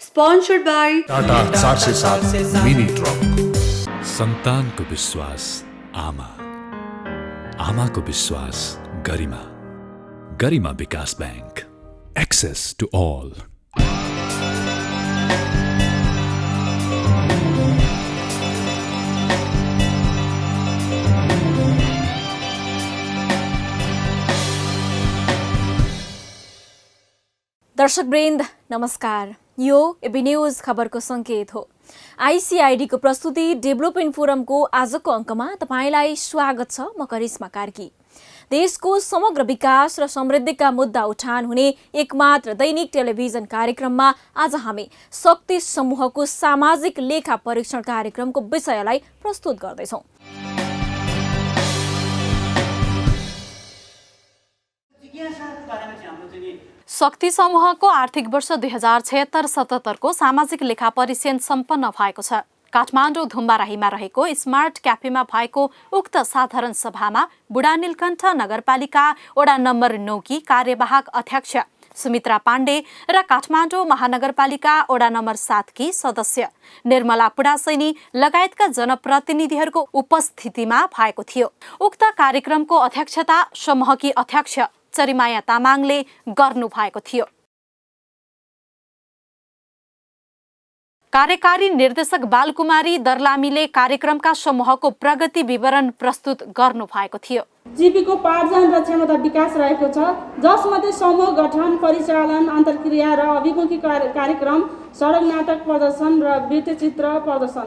Sponsored by Tata 407 mini truck. सन्तानको विश्वास आमा, आमाको विश्वास गरिमा, गरिमा विकास बैंक, एक्सेस टु ऑल। दर्शकवृन्द नमस्कार, यो एबी न्यूज खबरको संकेत हो। आईसीआईडी को प्रस्तुति डेभलपमेन्ट फोरमको आजको अङ्कमा तपाईलाई स्वागत छ। म करिश्मा कार्की। देशको समग्र विकास र समृद्धिका मुद्दा उठान हुने एकमात्र दैनिक टेलिभिजन कार्यक्रममा आज हामी शक्ति समूहको सामाजिक लेखा परीक्षण कार्यक्रमको विषयलाई प्रस्तुत गर्दैछौँ। शक्ति समूहको आर्थिक वर्ष 2076-77 को सामाजिक लेखा परीक्षण सम्पन्न भएको छ। काठमाडौँ धुम्बाराहीमा रहेको स्मार्ट क्याफेमा भएको उक्त साधारण सभामा बुढा नीलकण्ठ नगरपालिका वडा नम्बर 9 की कार्यवाहक अध्यक्ष सुमित्रा पाण्डे र काठमाडौँ महानगरपालिका वडा नम्बर 7 की सदस्य निर्मला पुडासैनी लगायतका जनप्रतिनिधिहरूको उपस्थितिमा भएको थियो। उक्त कार्यक्रमको अध्यक्षता समूहकी अध्यक्ष चरिमाया तामाङले गर्नु भएको थियो। कार्यकारी निर्देशक बालकुमारी दर्लामीले कार्यक्रमका समूहको प्रगति विवरण प्रस्तुत गर्नु भएको थियो। जीविकोपार्जन र क्षमता विकास रहेको छ, जसमध्ये समूह गठन, परिचालन, अन्तर्क्रिया र अभिमुखी कार्यक्रम, सडक नाटक प्रदर्शन र वृत्तचित्र प्रदर्शन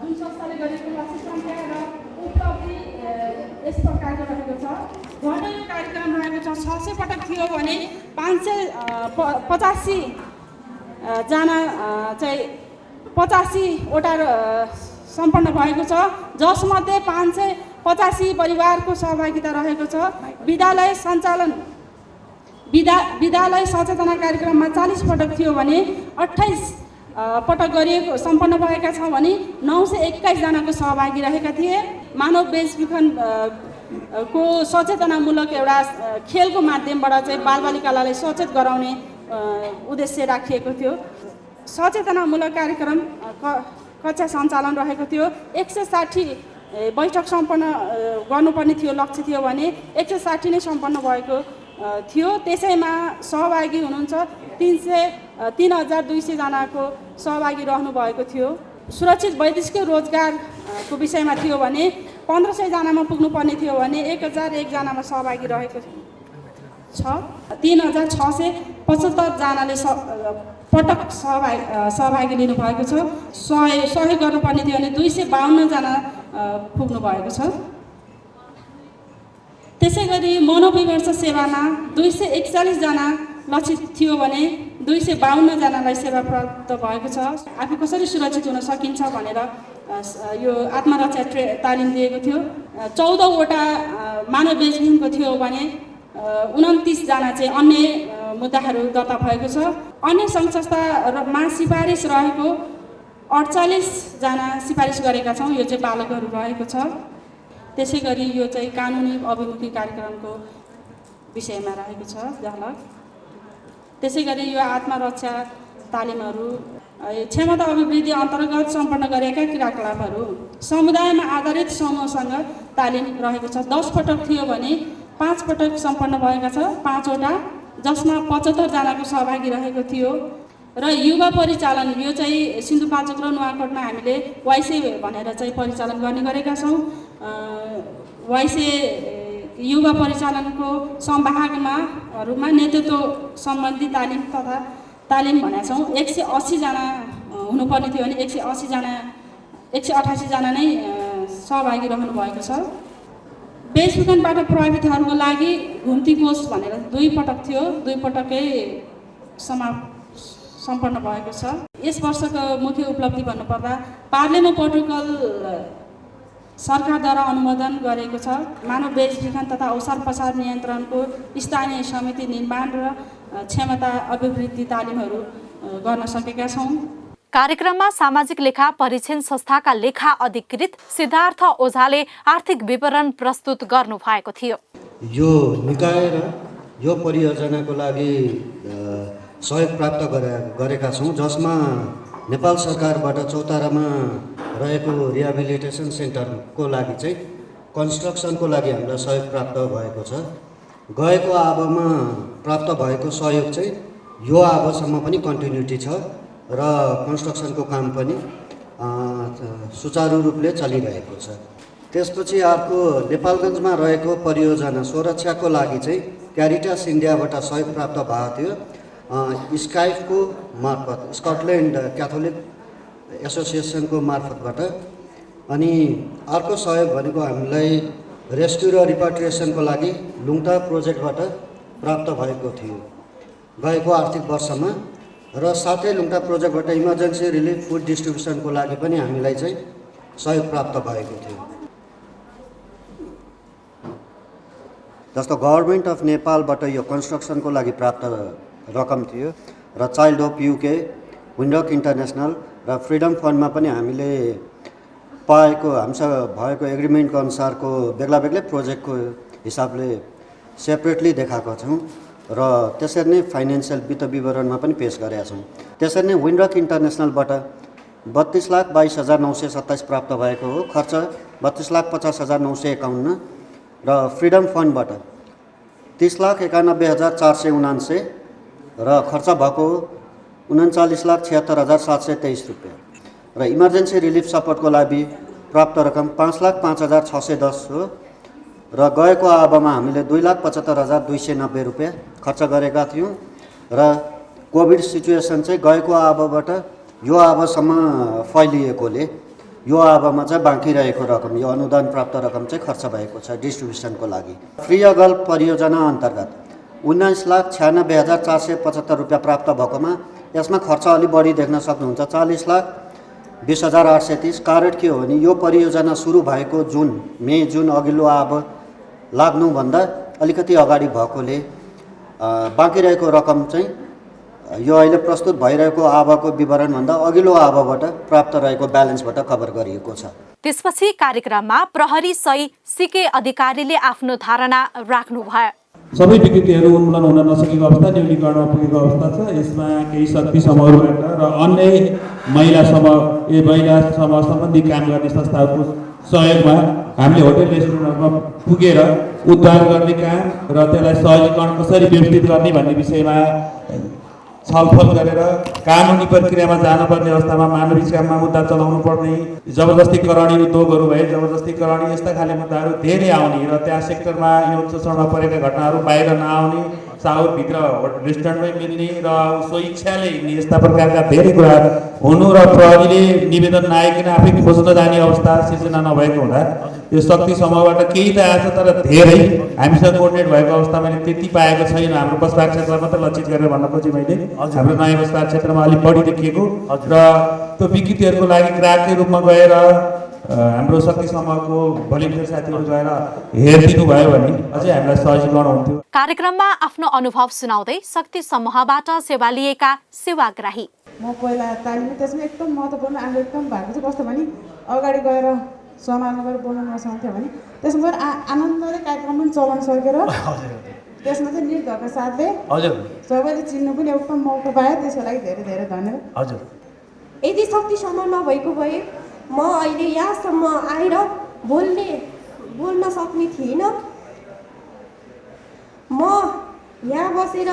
जुन संस्थाले गरेको लक्ष्य सङ्ख्या र उपलब्धि यस प्रकारको रहेको छ। घटेको कार्यक्रम रहेको छ 600 पटक थियो भने 585 जना चाहिँ 85वटा सम्पन्न भएको छ, जसमध्ये 585 परिवारको सहभागिता रहेको छ। विद्यालय सञ्चालन विद्यालय सचेतना कार्यक्रममा 40 पटक थियो भने 28 पटक गरिएको सम्पन्न भएका छ भने 921 जनाको सहभागी रहेका थिए। मानव बेचबिखन को सचेतनामूलक एउटा खेलको माध्यमबाट चाहिँ बालबालिकालाई सचेत गराउने उद्देश्य राखिएको थियो। सचेतनामूलक कार्यक्रम कक्षा सञ्चालन रहेको थियो। 160 बैठक सम्पन्न गर्नुपर्ने थियो, लक्ष्य थियो भने 160 नै सम्पन्न भएको थियो। त्यसैमा सहभागी हुनुहुन्छ 3200 जनाको सहभागी रहनु भएको थियो। सुरक्षित वैदेशिक रोजगारको विषयमा थियो भने 1500 जनामा पुग्नुपर्ने थियो भने 1001 जनामा सहभागी रहेको छ। 3675 जनाले पटक सहभागी लिनु भएको छ। सहयोग गर्नुपर्ने थियो भने 252 जना पुग्नु भएको छ। त्यसै गरी मनोविमर्श सेवामा 241 जना लक्षित थियो भने 252 जनालाई सेवा प्राप्त भएको छ। आफू कसरी सुरक्षित हुन सकिन्छ भनेर यो आत्मरक्षा तालिम दिएको थियो। 14वटा मानव बेचबिखनको थियो भने 29 जना चाहिँ अन्य मुद्दाहरू दर्ता भएको छ। अन्य सङ्घ संस्थामा सिफारिस रहेको 48 जना सिफारिस गरेका छौँ, यो चाहिँ बालकहरू रहेको छ। त्यसै गरी यो चाहिँ कानुनी अभिमुखी कार्यक्रमको विषयमा रहेको छ झलक। त्यसै गरी यो आत्मरक्षा तालिमहरू क्षमता अभिवृद्धि अन्तर्गत सम्पन्न गरेका क्रियाकलापहरू समुदायमा आधारित समूहसँग तालिम रहेको छ। 10 पटक थियो भने 5 पटक सम्पन्न भएका छ, 5वटा, जसमा 75 जनाको सहभागी रहेको थियो। र युवा परिचालन यो चाहिँ सिन्धुपाल्चोक र नुवाकोटमा हामीले वाइसे भनेर चाहिँ परिचालन गर्ने गरेका छौँ। वाइसे युवा परिचालनको संभागमाहरूमा नेतृत्व सम्बन्धी तालिम तथा तालिम भनेका छौँ। 180 जना हुनुपर्ने थियो भने 188 जना नै सहभागी रहनु भएको छ। बेचबिखनबाट प्रभावितहरूको लागि घुम्ती कोष भनेर 2 पटक थियो, 2 पटकै सम्पन्न भएको छ। यस वर्षको मुख्य उपलब्धि भन्नुपर्दा पार्लियामेन्ट प्रोटोकल सरकारद्वारा अनुमोदन गरेको छ। मानव बेचबिखन तथा ओसार पसार नियन्त्रणको स्थानीय समिति निर्माण र क्षमता अभिवृद्धि तालिमहरू गर्न सकेका छौँ। कार्यक्रममा सामाजिक लेखा परीक्षण संस्थाका लेखा अधिकृत सिद्धार्थ ओझाले आर्थिक विवरण प्रस्तुत गर्नु भएको थियो। यो निकाय र यो परियोजनाको लागि सहयोग प्राप्त गरेका छौँ, जसमा नेपाल सरकारबाट चौतारामा रहेको रिहेबिलिटेसन सेन्टरको लागि चाहिँ कन्स्ट्रक्सनको लागि हामीलाई सहयोग प्राप्त भएको छ। गएको आबमा प्राप्त भएको सहयोग चाहिँ यो आबसम्म पनि कन्टिन्युटी छ र कन्स्ट्रक्सनको काम पनि सुचारू रूपले चलिरहेको छ। त्यसपछि अर्को नेपालगञ्जमा रहेको परियोजना सुरक्षाको लागि चाहिँ क्यारिटास इन्डियाबाट सहयोग प्राप्त भएको थियो, स्काइफको मार्फत, स्कटल्यान्ड क्याथोलिक एसोसिएसनको मार्फतबाट। अनि अर्को सहयोग भनेको हामीलाई रेस्क्यु र रिपाट्रिएसनको लागि लुङटा प्रोजेक्टबाट प्राप्त भएको थियो गएको आर्थिक वर्षमा, र साथै लुङटा प्रोजेक्टबाट इमर्जेन्सी रिलिफ फुड डिस्ट्रिब्युसनको लागि पनि हामीलाई चाहिँ सहयोग प्राप्त भएको थियो। जस्तो गभर्मेन्ट अफ नेपालबाट यो कन्स्ट्रक्सनको लागि प्राप्त रकम थियो र चाइल्ड होप युके, विन्डक इन्टरनेसनल र फ्रिडम फन्डमा पनि हामीले पाएको हामीसँग भएको एग्रिमेन्टको अनुसारको बेग्ला बेग्लै प्रोजेक्टको हिसाबले सेपरेटली देखाएको छौँ र त्यसरी नै फाइनेन्सियल वित्त विवरणमा पनि पेश गरेका छौँ। त्यसरी नै विन्डक इन्टरनेसनलबाट 32,22,927 प्राप्त भएको हो, खर्च 32,50,951 र फ्रिडम फन्डबाट 30,91,479 र खर्च भएको 39,76,723 रुपियाँ र इमर्जेन्सी रिलिफ सपोर्टको लागि प्राप्त रकम 5,05,610 हो र गएको आबमा हामीले 2,75,290 रुपियाँ खर्च गरेका थियौँ र कोभिड सिचुएसन चाहिँ गएको आबबाट यो आबसम्म फैलिएकोले यो आबमा चाहिँ बाँकी रहेको रकम, यो अनुदान प्राप्त रकम चाहिँ खर्च भएको छ डिस्ट्रिब्युसनको लागि। फ्री अगल परियोजना अन्तर्गत 19,96,475 रुपियाँ प्राप्त भएकोमा यसमा खर्च अलि बढी देख्न सक्नुहुन्छ, 40,20,830। कारण के हो भने यो परियोजना सुरु भएको मे जुन अघिल्लो आब लाग्नुभन्दा अलिकति अगाडि भएकोले बाँकी रहेको रकम चाहिँ यो अहिले प्रस्तुत भइरहेको आबको विवरणभन्दा अघिल्लो आबबाट प्राप्त रहेको ब्यालेन्सबाट कभर गरिएको छ। त्यसपछि कार्यक्रममा प्रहरी सही सिके अधिकारीले आफ्नो धारणा राख्नुभयो। सबै विकृतिहरू उन्मूलन हुन नसकेको अवस्था, न्यूनीकरणमा पुगेको अवस्था छ। यसमा केही शक्ति समूहबाट र अन्य महिला समूह सम्बन्धी काम गर्ने संस्थाहरूको सहयोगमा हामीले होटल रेस्टुरेन्टहरूमा पुगेर उद्धार गर्ने काम र त्यसलाई सहजीकरण कसरी व्यवस्थित गर्ने भन्ने विषयमा छलफल गरेर कानुनी प्रक्रियामा जानुपर्ने अवस्थामा मानवीय काममा मुद्दा चलाउनु पर्ने, जबरजस्ती करणी उद्योगहरू भए, जबरजस्ती करणी यस्ता खाले मुद्दाहरू धेरै आउने र त्यहाँ सेक्टरमा यौन शोषणमा परेका घटनाहरू बाहिर नआउने, साउथभित्र रेस्टुरेन्टमै मिल्ने र स्वइच्छाले हिँड्ने यस्ता प्रकारका धेरै कुरा हुनु र प्रहरीले निवेदन नआइकन आफै खोज्न जाने अवस्था सिर्जना नभएको हुँदा यो शक्ति समूहबाट केही त आएको छ, तर धेरै हामीसँग कोर्डिनेट भएको अवस्था मैले त्यति पाएको छैन। हाम्रो बसपार क्षेत्रमा मात्र लक्षित गरेर भन्न खोजेँ मैले, हाम्रो नयाँ बसपार क्षेत्रमा अलिक बढी देखिएको र त्यो विकृतिहरूको लागि ग्राहककै रूपमा गएर हाम्रो शक्ति समूहको भोलिन्टियर साथीहरू गएर हेरिदिनु भयो भने अझै हामीलाई सजिलो हुन्थ्यो। कार्यक्रममा आफ्नो अनुभव सुनाउँदै शक्ति समूहबाट सेवा लिएका सेवाग्राही, म पहिला तालिम त्यसमा एकदम महत्त्वपूर्ण आग्रह एकदम भएको चाहिँ कस्तो भने अगाडि गएर समाजमा गएर बोल्नु नसक्थ्यो भने त्यसमा गएर आनन्दले कार्यक्रम पनि चलाउन सकेर त्यसमा चाहिँ निर्धरका साथले सबैले चिन्नु पनि एउटा मौका पायो, त्यसको लागि धेरै धेरै धन्यवाद। हजुर, यदि शक्ति समूह नभएको भए म अहिले यहाँसम्म आएर बोल्न सक्ने थिइनँ। म यहाँ बसेर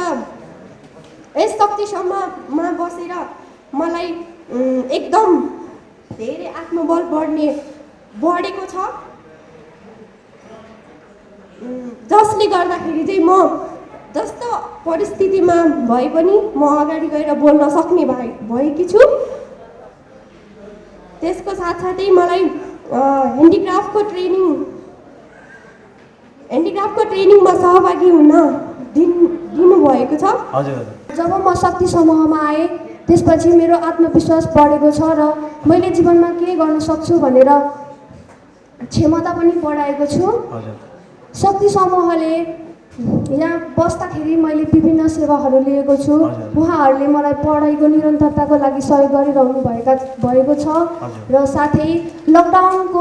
यस शक्ति समूहमा बसेर मलाई एकदम धेरै आत्मबल बढेको छ, जसले गर्दाखेरि चाहिँ म जस्तो परिस्थितिमा भए पनि म अगाडि गएर बोल्न सक्ने भएकी छु। त्यसको साथसाथै मलाई ह्यान्डिक्राफ्टको ट्रेनिङमा सहभागी हुन दिनुभएको छ। जब म शक्ति समूहमा आएँ त्यसपछि मेरो आत्मविश्वास बढेको छ र मैले जीवनमा के गर्न सक्छु भनेर क्षमता पनि बढाएको छु। शक्ति समूहले यहाँ बस्दाखेरि मैले विभिन्न सेवाहरू लिएको छु। उहाँहरूले मलाई पढाइको निरन्तरताको लागि सहयोग गरिरहनु भएको छ र साथै लकडाउनको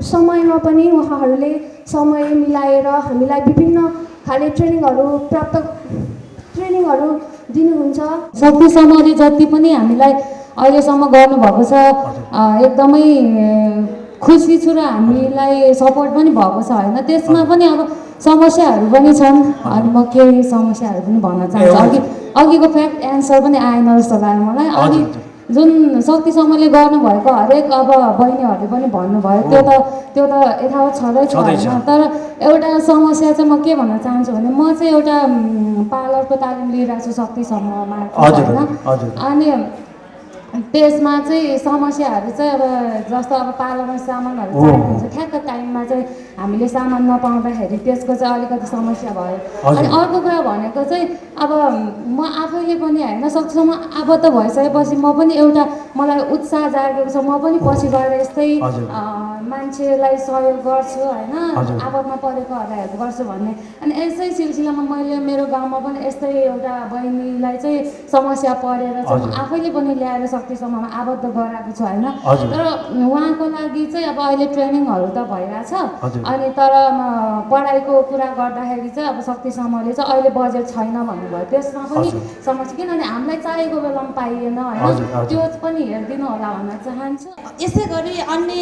समयमा पनि उहाँहरूले समय मिलाएर हामीलाई विभिन्न खाले ट्रेनिङहरू दिनुहुन्छ। शक्ति समूहले जति पनि हामीलाई अहिलेसम्म गर्नुभएको छ एकदमै खुसी छु र हामीलाई सपोर्ट पनि भएको छ होइन। त्यसमा पनि अब समस्याहरू पनि छन् अनि म केही समस्याहरू पनि भन्न चाहन्छु। अघिको फ्याक्ट एन्सर पनि आएन जस्तो लाग्यो मलाई। अनि जुन शक्ति समूहले गर्नुभएको हरेक अब बहिनीहरूले पनि भन्नुभयो त्यो त यथावत छँदैछ होइन। तर एउटा समस्या चाहिँ म के भन्न चाहन्छु भने म चाहिँ एउटा पार्लरको तालिम लिइरहेको छु शक्ति समूहमा होइन। अनि त्यसमा चाहिँ समस्याहरू चाहिँ अब जस्तो अब पार्लरमा सामानहरू चाहिएको हुन्छ ठ्याक्क टाइममा चाहिँ हामीले सामान नपाउँदाखेरि त्यसको चाहिँ अलिकति समस्या भयो। अनि अर्को कुरा भनेको चाहिँ अब म आफैले पनि होइन शक्तिसम्म आबद्ध भइसकेपछि म पनि एउटा मलाई उत्साह जागेको छ। म पनि पछि गएर यस्तै मान्छेलाई सहयोग गर्छु होइन, आबद्धमा परेकोहरूलाई हेल्प गर्छु भन्ने। अनि यसै सिलसिलामा मैले मेरो गाउँमा पनि यस्तै एउटा बहिनीलाई चाहिँ समस्या परेर चाहिँ आफैले पनि ल्याएर शक्तिसम्ममा आबद्ध गराएको छु होइन। तर उहाँको लागि चाहिँ अब अहिले ट्रेनिङहरू त भइरहेछ। अनि तर पढाइको कुरा गर्दाखेरि चाहिँ अब शक्तिसम्मले चाहिँ अहिले बजेट छैन भन्नुभयो। त्यसमा पनि समस्या किनभने हामीलाई चाहिएको बेलामा पाइएन होइन। त्यो पनि हेरिदिनु होला भन्न चाहन्छु। यसै गरी अन्य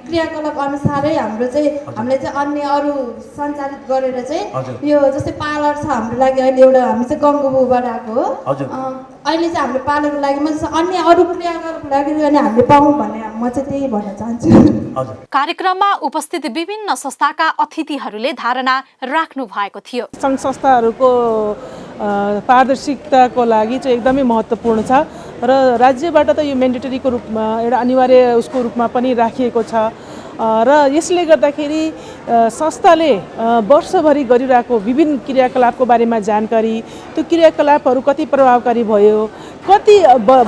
क्रियाकलाप अनुसारै हामीले चाहिँ अन्य अरू सञ्चालित गरेर चाहिँ यो जस्तै पार्लर छ हाम्रो लागि अहिले एउटा हामी चाहिँ गङ्गुबुबाट आएको हो। अहिले चाहिँ हाम्रो पार्लरको लागि म अन्य अरू क्रियाकलापको लागि अनि हामीले पाऊँ भन्ने म चाहिँ त्यही भन्न चाहन्छु। कार्यक्रममा उपस्थित विभिन्न संस्थाका अतिथिहरूले धारणा राख्नु भएको थियो। सङ्घ संस्थाहरूको पारदर्शिताको लागि चाहिँ एकदमै महत्त्वपूर्ण छ र राज्यबाट त यो मेन्डेटरीको रूपमा एउटा अनिवार्य उसको रूपमा पनि राखिएको छ र यसले गर्दाखेरि संस्थाले वर्षभरि गरिरहेको विभिन्न क्रियाकलापको बारेमा जानकारी, त्यो क्रियाकलापहरू कति प्रभावकारी भयो, कति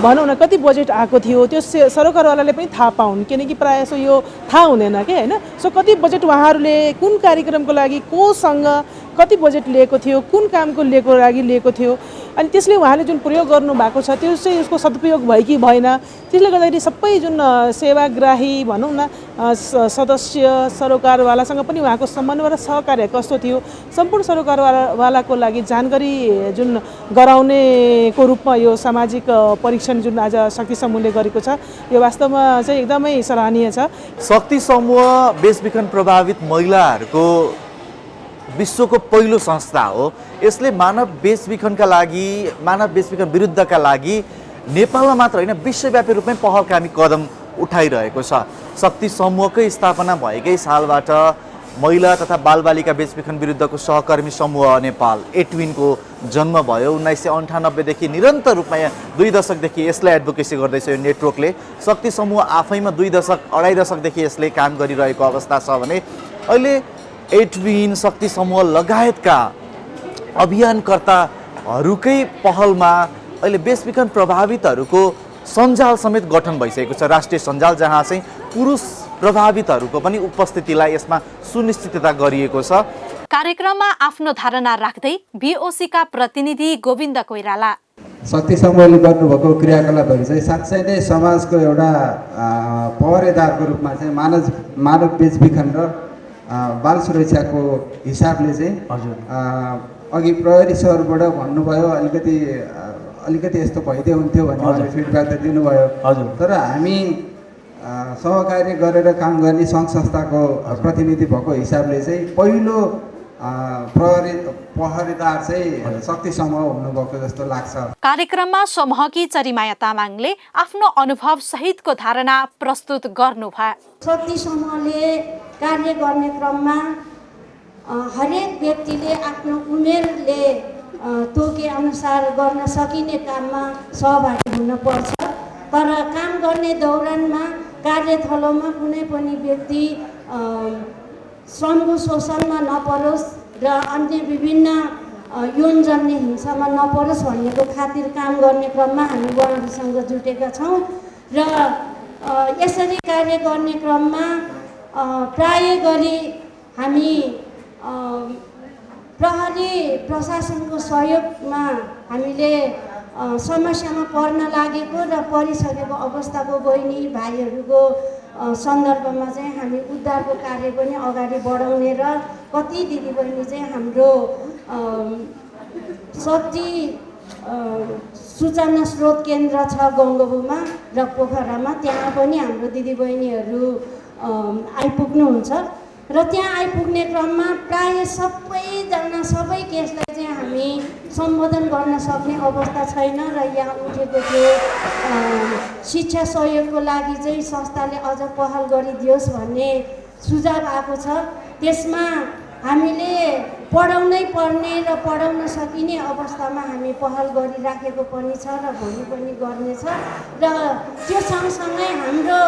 भनौँ न कति बजेट आएको थियो त्यो सरकारवालाले पनि थाहा पाउन्। किनकि प्रायः जसो यो थाहा हुँदैन के होइन। सो कति बजेट उहाँहरूले कुन कार्यक्रमको लागि कोसँग कति बजेट लिएको थियो, कुन कामको लागि लिएको थियो, अनि त्यसले उहाँले जुन प्रयोग गर्नुभएको छ त्यो चाहिँ उसको सदुपयोग भयो कि भएन। त्यसले गर्दाखेरि सबै जुन सेवाग्राही भनौँ न सदस्य सरोकारवालासँग पनि उहाँको समन्वय र सहकार्य कस्तो थियो, सम्पूर्ण सरोकारवालाको लागि जानकारी जुन गराउनेको रूपमा यो सामाजिक परीक्षण जुन आज शक्ति समूहले गरेको छ यो वास्तवमा चाहिँ एकदमै सराहनीय छ। शक्ति समूह बेचबिखन प्रभावित महिलाहरूको विश्वको पहिलो संस्था हो। यसले मानव बेचबिखन विरुद्धका लागि नेपालमा मात्र होइन विश्वव्यापी रूपमै पहलकामी कदम उठाइरहेको छ। शक्ति समूहकै स्थापना भएकै सालबाट महिला तथा बालबालिका बेचबिखन विरुद्धको सहकर्मी समूह नेपाल एट्विनको जन्म भयो। 1998 देखि निरन्तर रूपमा 2 दशकदेखि यसलाई एडभोकेसी गर्दैछ यो नेटवर्कले। शक्ति समूह आफैमा 2 दशक 2.5 दशकदेखि यसले काम गरिरहेको अवस्था छ भने अहिले एट्विन शक्ति समूह लगायतका अभियानकर्ताहरूकै पहलमा अहिले बेचबिखन प्रभावितहरूको सञ्जाल समेत गठन भइसकेको छ, राष्ट्रिय सञ्जाल, जहाँ चाहिँ पुरुष प्रभावितहरूको पनि उपस्थितिलाई यसमा सुनिश्चितता गरिएको छ। कार्यक्रममा आफ्नो धारणा राख्दै बीओसीका प्रतिनिधि गोविन्द कोइराला शक्ति समूहले गर्नुभएको क्रियाकलापहरू चाहिँ साँच्चै नै समाजको एउटा पहरेदारको रूपमा चाहिँ मानव बेचबिखन र बाल सुरक्षाको हिसाबले चाहिँ अघि प्रहरी सरबाट भन्नुभयो अलिकति यस्तो भइदियो हुन्थ्यो भन्ने उहाँले फिडब्याक त दिनुभयो। तर हामी सहकार्य गरेर काम गर्ने सङ्घ संस्थाको प्रतिनिधि भएको हिसाबले चाहिँ पहिलो पहरेदार चाहिँ शक्ति समूह हुनुभएको जस्तो लाग्छ। कार्यक्रममा समूहकी चरिमाया तामाङले आफ्नो अनुभव सहितको धारणा प्रस्तुत गर्नुभयो। शक्ति समूहले कार्य गर्ने क्रममा हरेक व्यक्तिले आफ्नो उमेरले तोके अनुसार गर्न सकिने काममा सहभागी हुनुपर्छ। तर काम गर्ने दौरानमा कार्यथलोमा कुनै पनि व्यक्ति श्रमको शोषणमा नपरोस् र अन्य विभिन्न यौनजन्य हिंसामा नपरोस् भन्नेको खातिर काम गर्ने क्रममा हामी उहाँहरूसँग जुटेका छौँ र यसरी कार्य गर्ने क्रममा प्राय गरी हामी प्रहरी नेपाली प्रशासनको सहयोगमा हामीले समस्यामा पर्न लागेको र परिसकेको अवस्थाको बहिनी भाइहरूको सन्दर्भमा चाहिँ हामी उद्धारको कार्य पनि अगाडि बढाउने र कति दिदीबहिनी चाहिँ हाम्रो शक्ति सूचना स्रोत केन्द्र छ गङ्गोबुमा र पोखरामा, त्यहाँ पनि हाम्रो दिदीबहिनीहरू आइपुग्नुहुन्छ र त्यहाँ आइपुग्ने क्रममा प्राय सबैजना सबै केसलाई चाहिँ हामी सम्बोधन गर्न सक्ने अवस्था छैन र यहाँ उठेको थियो शिक्षा सहयोगको लागि चाहिँ संस्थाले अझ पहल गरिदियोस् भन्ने सुझाव आएको छ। त्यसमा हामीले पढाउनै पर्ने र पढाउन सकिने अवस्थामा हामी पहल गरिराखेको पनि छ र भोलि पनि गर्नेछ र त्यो सँगसँगै हाम्रो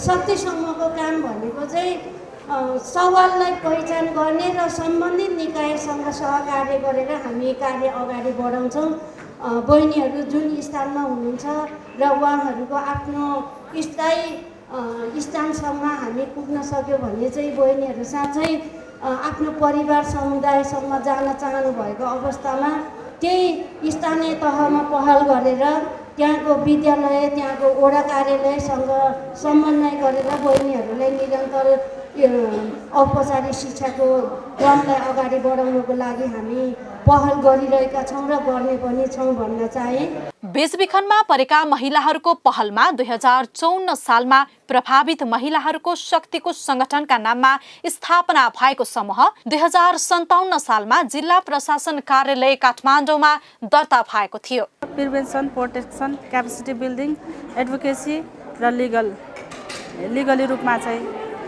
शक्ति समूहको काम भनेको चाहिँ सवाललाई पहिचान गर्ने र सम्बन्धित निकायसँग सहकार्य गरेर हामी कार्य अगाडि बढाउँछौँ। बहिनीहरू जुन स्थानमा हुनुहुन्छ र उहाँहरूको आफ्नो स्थायी स्थानसम्म हामी पुग्न सक्यो भने चाहिँ बहिनीहरू साँच्चै आफ्नो परिवार समुदायसम्म जान चाहनु भएको अवस्थामा त्यही स्थानीय तहमा पहल गरेर त्यहाँको विद्यालय त्यहाँको वडा कार्यालयसँग समन्वय गरेर बहिनीहरूलाई निरन्तर औपचारिक शिक्षाको क्रमलाई अगाडि बढाउनको लागि हामी पहल गरिरहेका छौँ र गर्ने पनि छौँ भन्न चाहे। बेचबिखनमा परेका महिलाहरूको पहलमा 2054 सालमा प्रभावित महिलाहरूको शक्तिको संगठनका नाममा स्थापना भएको समूह 2057 सालमा जिल्ला प्रशासन कार्यालय काठमाडौँमा दर्ता भएको थियो। Prevention, protection, capacity building, advocacy र लिगली रूपमा चाहिँ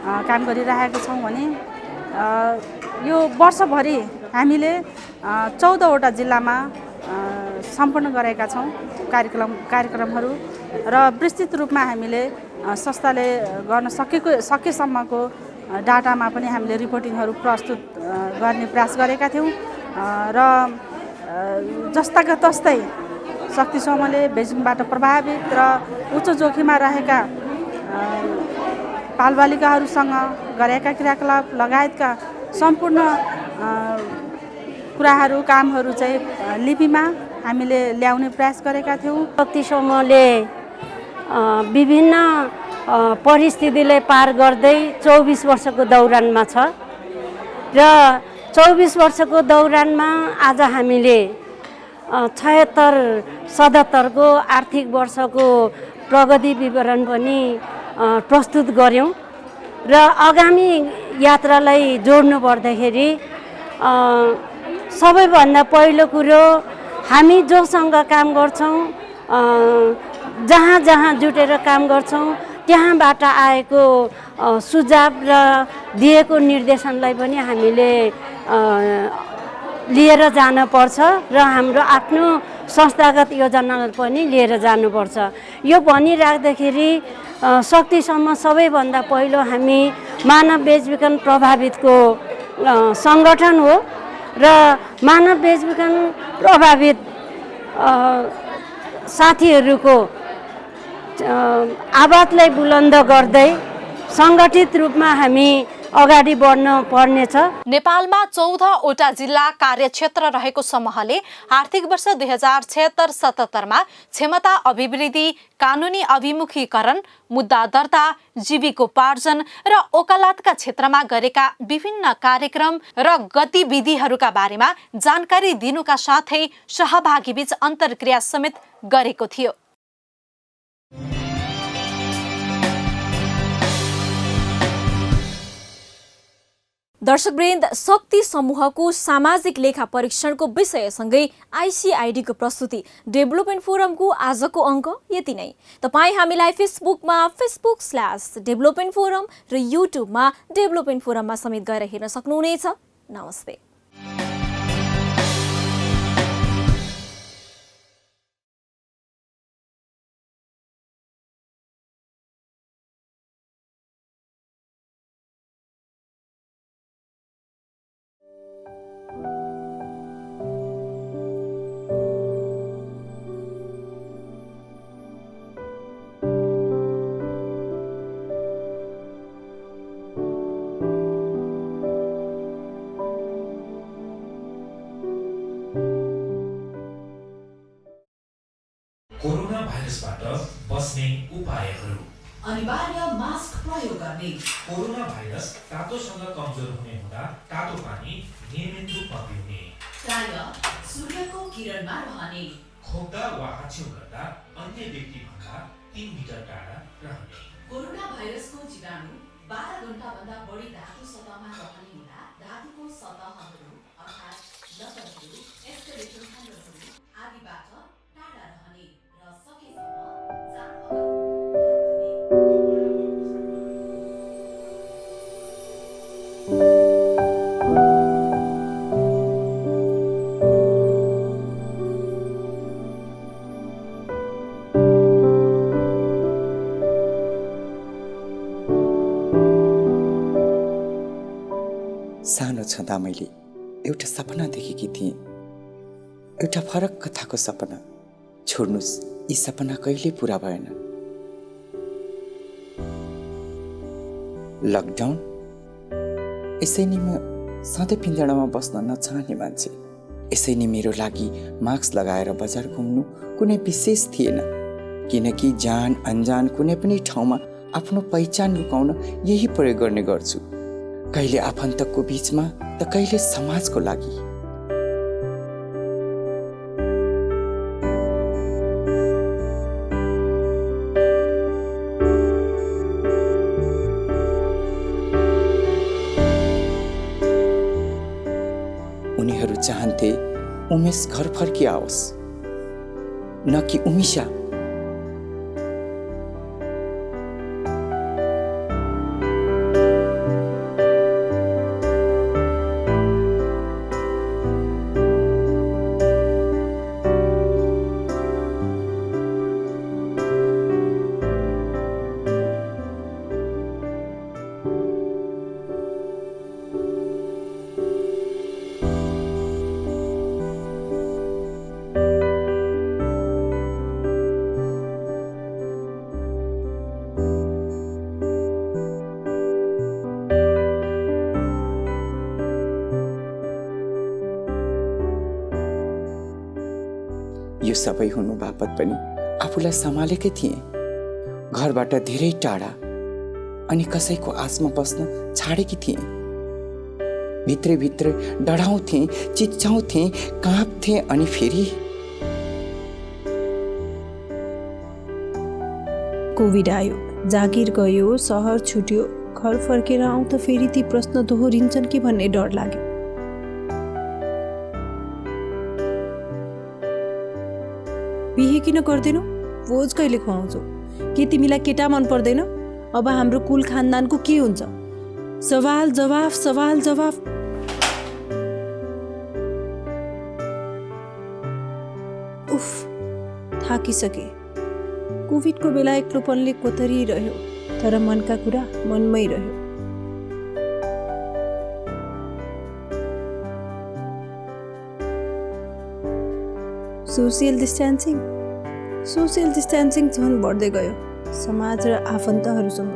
काम गरिरहेका छौँ भने यो वर्षभरि हामीले 14 वटा जिल्लामा सम्पन्न गरेका छौँ कार्यक्रमहरू र विस्तृत रूपमा हामीले संस्थाले गर्न सकेसम्मको डाटामा पनि हामीले रिपोर्टिङहरू प्रस्तुत गर्ने प्रयास गरेका थियौँ र जस्ताका तस्तै शक्ति समूहले बेजिङबाट प्रभावित र उच्च जोखिममा रहेका बालबालिकाहरूसँग गरेका क्रियाकलाप लगायतका सम्पूर्ण कुराहरू कामहरू चाहिँ लिपिमा हामीले ल्याउने प्रयास गरेका थियौँ। शक्ति समूहले विभिन्न परिस्थितिले पार गर्दै 24 वर्षको दौरानमा छ र 24 वर्षको दौरानमा आज हामीले 76-77 को आर्थिक वर्षको प्रगति विवरण पनि प्रस्तुत गर्यौं र आगामी यात्रालाई जोड्नु पर्दाखेरि सबैभन्दा पहिलो कुरो हामी जोसँग काम गर्छौं जहाँ जहाँ जुटेर काम गर्छौं त्यहाँबाट आएको सुझाव र दिएको निर्देशनलाई पनि हामीले लिएर जानुपर्छ र हाम्रो आफ्नो संस्थागत योजना पनि लिएर जानुपर्छ। यो भनिराख्दाखेरि शक्तिसम्म सबैभन्दा पहिलो हामी मानव बेचबिखन प्रभावितको संगठन हो र मानव बेचबिखन प्रभावित साथीहरूको आवाजलाई बुलन्द गर्दै संगठित रूपमा हामी अगाडि बढ्न पर्नेछ। नेपालमा 14 वटा जिल्ला कार्यक्षेत्र रहेको समूहले आर्थिक वर्ष 2076-77 मा क्षमता अभिवृद्धि, कानुनी अभिमुखीकरण, मुद्दा दर्ता, जीविकोपार्जन र ओकालतका क्षेत्रमा गरेका विभिन्न कार्यक्रम र गतिविधिहरूका बारेमा जानकारी दिनुका साथै सहभागीबीच अन्तर्क्रिया समेत गरेको थियो। दर्शकवृन्द, शक्ति समूहको सामाजिक लेखा परीक्षणको विषयसँगै आइसिआइडीको प्रस्तुति डेभलपमेन्ट फोरमको आजको अङ्क यति नै। तपाईँ हामीलाई फेसबुकमा facebook/डेभलपमेन्ट फोरम र युट्युबमा डेभलपमेन्ट फोरममा समेत गएर हेर्न सक्नुहुनेछ। नमस्ते। बस्ने उपायहरू। अनिवार्य मास्क प्रयोग गर्ने। कोरोना भाइरस तातोसँग कमजोर हुने हुँदा तातो पानी नियमित रूपमा पिउने। प्राय सूर्यको किरणमा रहने। खोक्दा वा हाछ्यौ गर्दा अन्य व्यक्तिभन्दा 3 मिटर टाढा रहने। कोरोना भाइरसको जीवाणु 12 घण्टाभन्दा बढी धातु सतहमा रहने हुँदा धातुको सतहहरू अर्थात् लतहरू, एस्केलेटल खण्डहरू आदिबाट टाढा रहने र सकेसम्म सानो छँदा मैले एउटा सपना देखेकी थिएँ, एउटा फरक कथाको सपना। छोड्नुस्, यी सपना कहिले पुरा भएन। लकडाउन, यसै नि म सधैँ पिँजडामा बस्न नचाहने मान्छे। यसै नि मेरो लागि मास्क लगाएर बजार घुम्नु कुनै विशेष थिएन, किनकि जान अनजान कुनै पनि ठाउँमा आफ्नो पहिचान लुकाउन यही प्रयोग गर्ने गर्छु। कहिले आफन्तको बीचमा त कहिले समाजको लागि। उनीहरू चाहन्थे उमेश घर फर्किआओस्, न कि उमिशा। यो सबै हुनु बापत पनि आफूलाई सम्हालेकै थिएँ। घरबाट धेरै टाढा अनि कसैको आसमा बस्न छाडेकी थिएँ। भित्रै भित्रै डढाउँथे, चिच्याउँथे, काँप्थे अनि फेरि कोभिड आयो, जागिर गयो, सहर छुट्यो, घर फर्केर आउँदा फेरि ती प्रश्न दोहोरिन्छन् कि भन्ने डर लाग्यो। बिहे किन गर्दैनौ? भोज कहिले खुवाउँछौ? के तिमीलाई केटा मन पर्दैन? अब हाम्रो कुल खानदानको के हुन्छ? सवाल जवाफ, सवाल जवाफ। उफ, थाकिसके। कोभिडको बेला एक्लोपनले कोतरिरह्यो, तर मनका कुरा मनमै रह्यो। सोसियल डिस्टेन्सिङ झन् बढ्दै गयो समाज र आफन्तहरूसँग।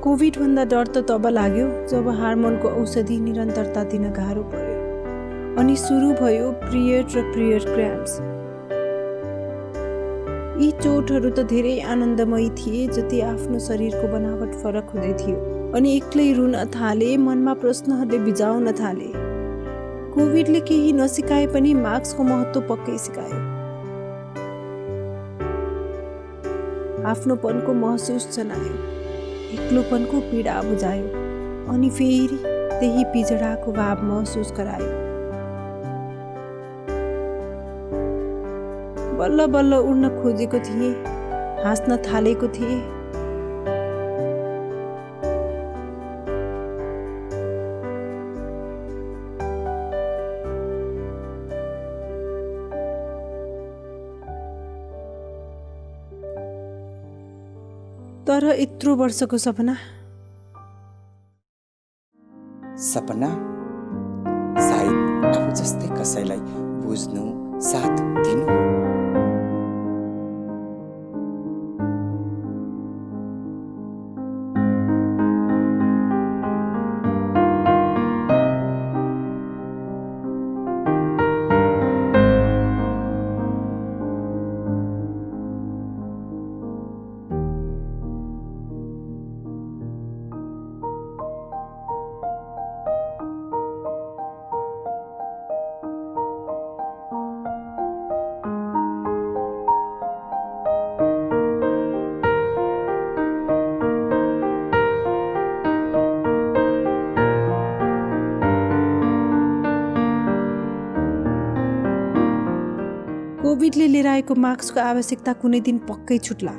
कोभिडभन्दा डर त तब लाग्यो जब हार्मोनको औषधि निरन्तरता दिन गाह्रो पर्यो अनि सुरु भयो पिरियड र पिरियड क्र्याम्प्स। यी चोटहरू त धेरै आनन्दमयी थिए जति आफ्नो शरीरको बनावट फरक हुँदै थियो अनि एक्लै रुन थाले, मनमा प्रश्नहरूले बिजाउन थाले। कोभिडले केही नसिकाए पनि मास्कको महत्त्व पक्कै सिकायो। आफ्नोपनको महसुस जनायो, एक्लोपनको पीडा बुझायो अनि फेरि त्यही पिजडाको भाव महसुस गरायो। बल्ल बल्ल उड्न खोजेको थिएँ, हाँस्न थालेको थिएँ। तर यत्रो वर्षको सपना सायद आफू जस्तै कसैलाई बुझ्नु, साथ दिनु। कोभिडले लिएर आएको मास्कको आवश्यकता कुनै दिन पक्कै छुट्ला।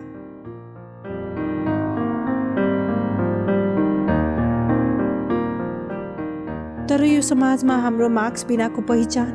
तर यो समाजमा हाम्रो मास्क बिनाको पहिचान